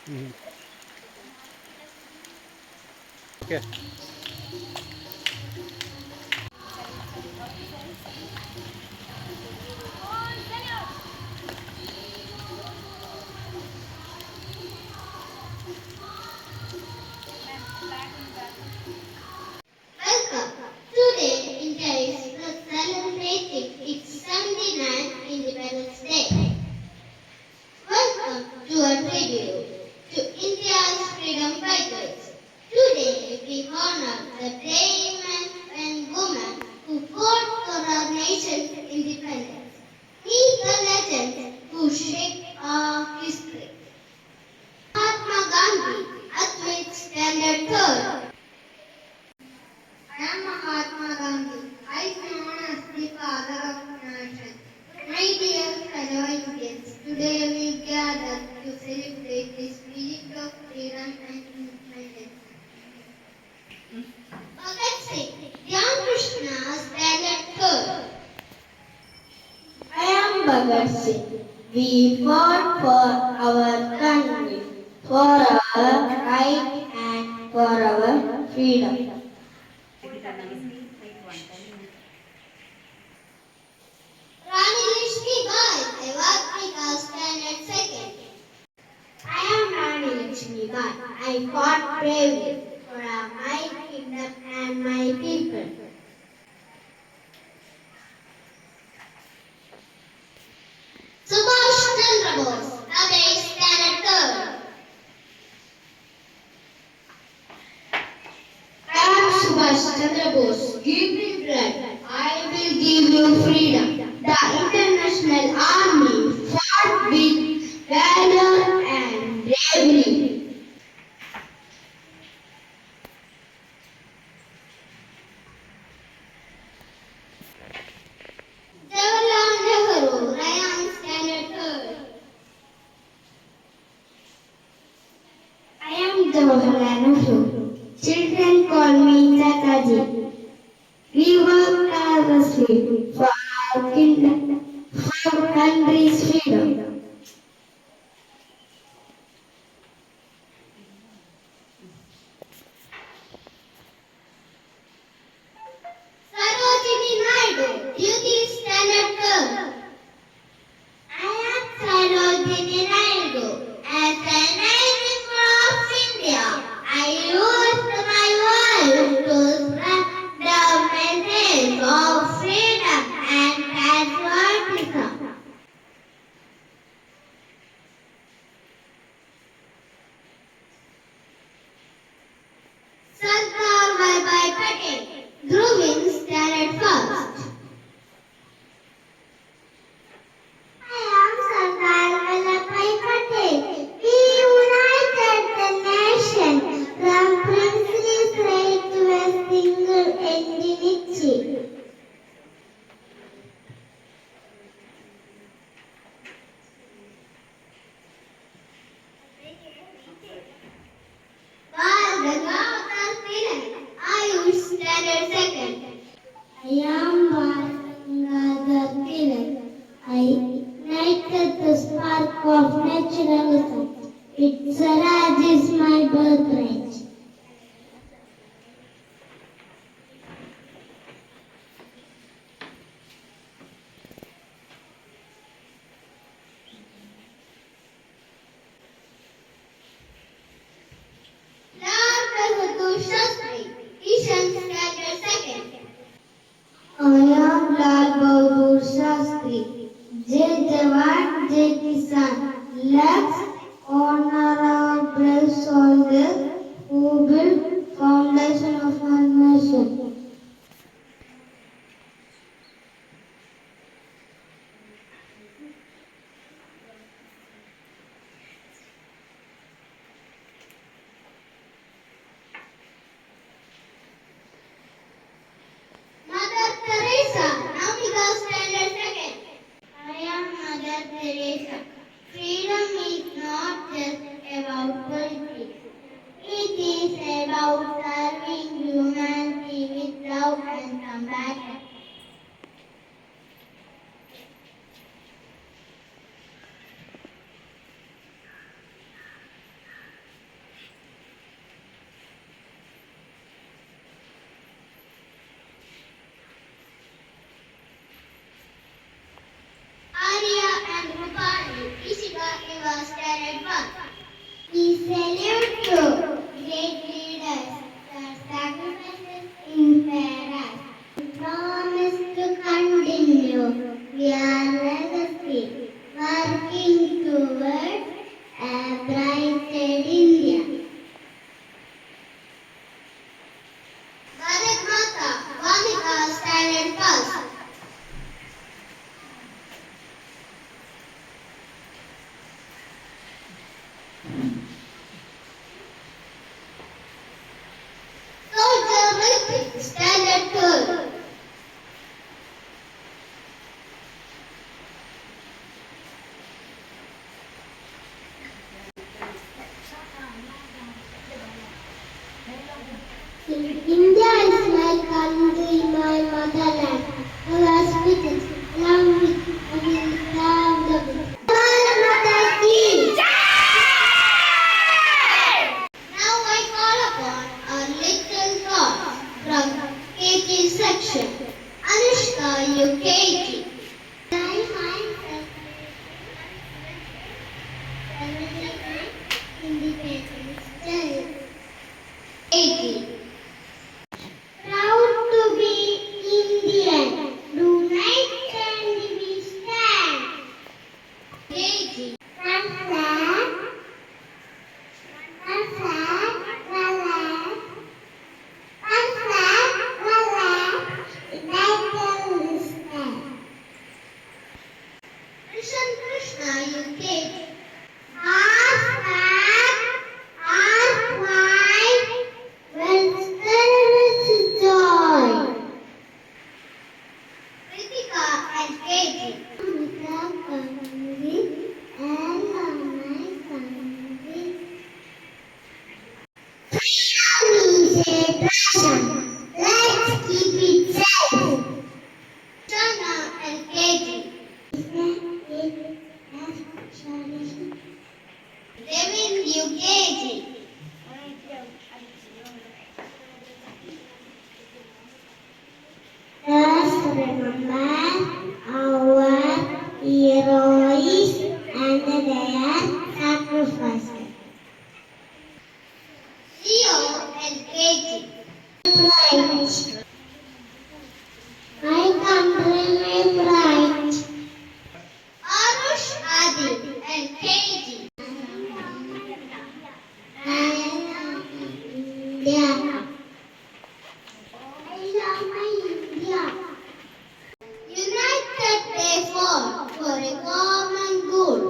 Mhm. Okay. Welcome. Today, India is celebrating its 79th Independence Day. Welcome to our tribute to India's freedom fighters. Today, we honor the brave men and women who fought for our nation's independence. Meet the legends who shaped our history. Mahatma Gandhi, Advait Standard Third. I am Mahatma Gandhi. I is known as the father of nation. My dear fellow Indians, today we gather to celebrate the spirit of freedom and independence. Bhagat Singh, Ram Krishna Standard Third. I am Bhagat Singh. We fought for our country, for our right and for our freedom. Rani Lakshmi Bai, Devadika Standard Second. I am Rani Lakshmi Bai. I fought bravely for my kingdom and my people. Subhash Chandra Bose, Abe Standard Third. I am Subhash Chandra Bose. Give me blood. I will give you freedom. The International Army fought with valor and bravery. Jawaharlal Nehru, Ryan Standard Third. I am Jawaharlal Nehru. Children call me Chakaji. We work tirelessly for our kingdom, for our country's freedom. Sarojini Naidu, Duty Standard Third. I am Sarojini Naidu. As a native of India, I used my voice to spread the message of freedom and patriotism. Sardar Vallabhbhai Patel, Dhruvin Standard First. I am Sardar Vallabhbhai Patel. We united the nation from princely slave to a single entity. Bal Gangadhar Tilak, Ayush Standard Second. I am Bal Gangadhar Tilak. I ignited the spark of naturalism. Its Swaraj is my birthright. Lal Bahadur Shastri, Ishan Standard Second. I am Lal Bahadur Shastri. Jai Jawan, Jai Kisan. Let's honor our brave soldiers who built foundation of our nation. Mother Teresa, Naviga Standard Second. I am Mother Teresa. Freedom is not just come. We salute you, great leaders, your sacrifices inspire us. We promise to continue your legacy, working towards a brighter India. Bharat Mata, Vamika, stand and pass. Soldier Military, stand and turn. India is my country, my motherland. I was with it, along with, I will love the world. Bharat Mata ki jai! Now I call upon our little girl from KG section, Anushka UKG. I myself celebrate Independence Day. Proud to be Indian, united we stand. KG. One flag, one flag, one flag, one flag, one flag, united we stand. Mission Krishna UKG. Our flag, our pride, will stand with joy. Kritika and KG. Amrita Gandhi and my country. Freedom is a passion. Let's keep it safe. Shana and KG. Devin UKG. Let's remember our heroes and their sacrifices. Leo and KG. Bright. My country, my bright. Arush Adi and KG. I love India. I love my India. United they fought for a common goal,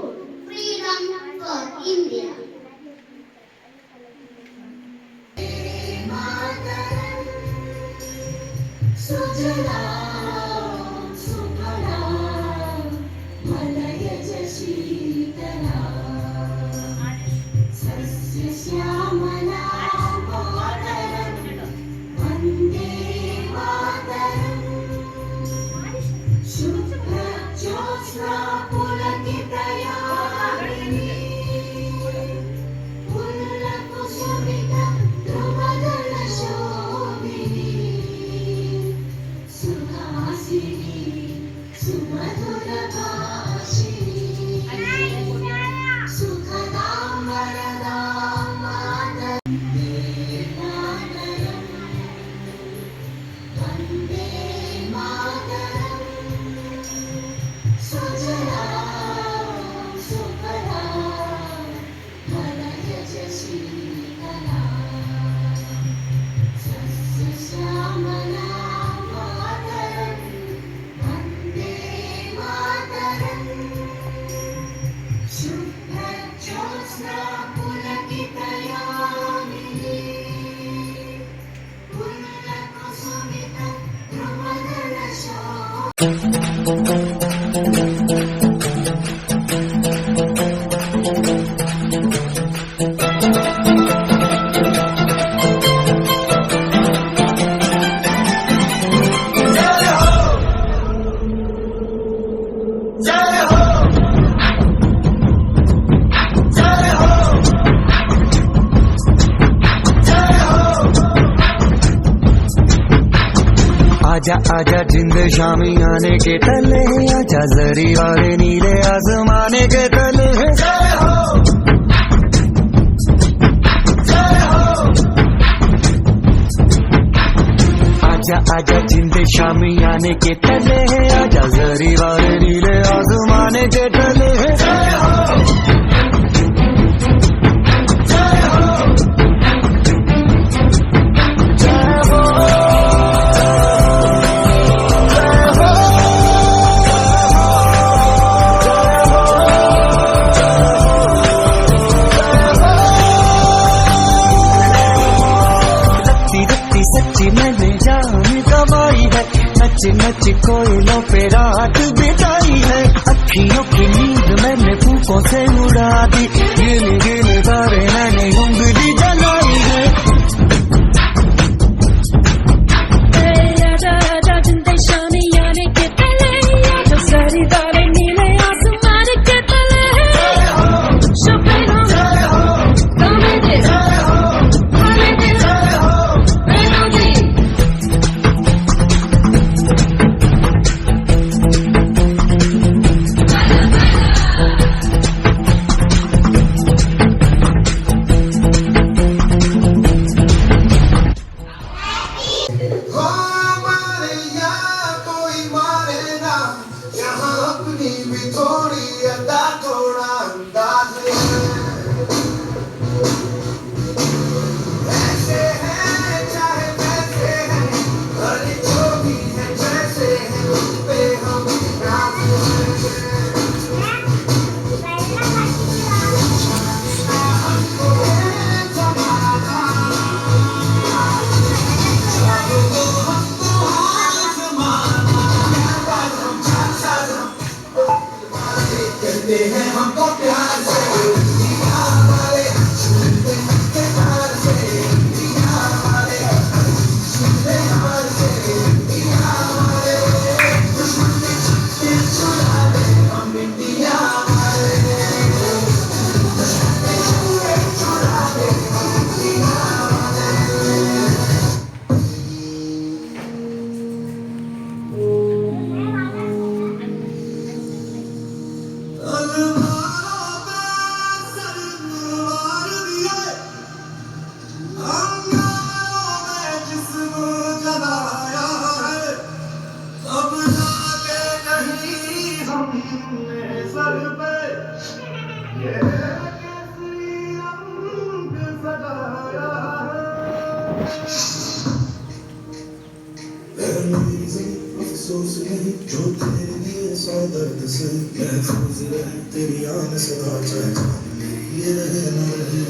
freedom for India. Sujalam Sukalam Malayaj Sheetalam Sasya Syamalam Madaram Vande Mataram Shubha Jyotsna Pulakitayamini Pullakusumita Drupadaala Shobhini Suhasini Sumadhura Bhashini Sukhadam Varadam Vande Mataram Vande Mataram Sujalam Sukalam Malayaj Sheetalam Sasya Syamalam Mataram Vande Mataram Shubha Jyotsna Pulakitayamini Pullakusumita Drupadaala Shobhini आजा आजा जिंद शामी आने के तले हैं, आजा जरी वाले नीले आसमाने के तले हैं। आजा जिंदे शामी आने के तले है, आजा जरी वाले नीले आसमाने के तले है। सच्ची मैंने जान गवाई है, नच नच कोयलों पे रात बिताई है। अखियों की नींद मैंने फूकों से उड़ा दी, गिन गिन तारे मैंने उंगली जलाई है। आजा आजा जिंदे शामी आने के तले, आजा सारी तारे नीले आसमान के तले। जो तेरे लिए सौ दर्द से महफूज रहे, तेरी आन सदा चाहे ये रहे न रहे।